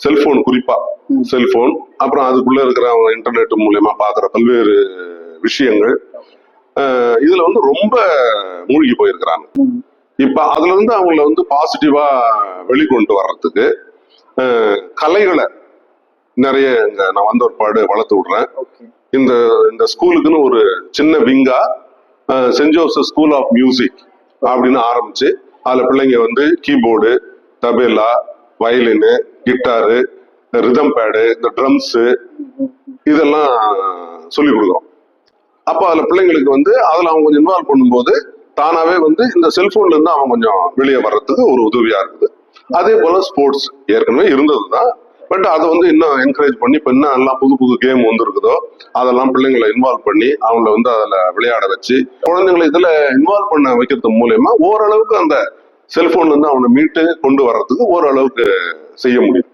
Cellphone, குறிப்பா cellphone, அப்புறம் அதுக்குள்ள இருக்கிற அவங்க இன்டர்நெட் மூலியமா பாக்குற பல்வேறு விஷயங்கள், இதுல வந்து ரொம்ப மூழ்கி போயிருக்கிறாங்க. இப்ப அதுல இருந்து அவங்கள வந்து பாசிட்டிவா வெளிக்கொண்டு வர்றதுக்கு கலைகளை நிறைய நான் வந்த ஒரு பாடு வளர்த்து விடுறேன். இந்த இந்த ஸ்கூலுக்குன்னு ஒரு சின்ன விங்கா Saint Joseph School of Music அப்படின்னு ஆரம்பிச்சு அதுல பிள்ளைங்க வந்து keyboard, tabla, violin, guitar, rhythm pad, இந்த ட்ரம்ஸ் இதெல்லாம் சொல்லி கொடுக்குறோம். அப்ப அதுல பிள்ளைங்களுக்கு வந்து அதுல அவங்க கொஞ்சம் இன்வால்வ் பண்ணும்போது தானாவே வந்து இந்த செல்போன்ல இருந்து அவன் கொஞ்சம் வெளியே வர்றதுக்கு ஒரு உதவியா இருக்குது. அதே போல ஸ்போர்ட்ஸ் ஏற்கனவே இருந்ததுதான், பட் அதை வந்து இன்னும் என்கரேஜ் பண்ணி இப்ப இன்னும் எல்லாம் புது புது கேம் வந்துருக்குதோ அதெல்லாம் பிள்ளைங்களை இன்வால்வ் பண்ணி அவங்கள வந்து அதுல விளையாட வச்சு குழந்தைங்களை இதுல இன்வால்வ் பண்ண வைக்கிறது மூலயமா ஓரளவுக்கு அந்த செல்போன்ல இருந்து அவனை மீட்டு கொண்டு வர்றதுக்கு ஓரளவுக்கு செய்ய முடியும்.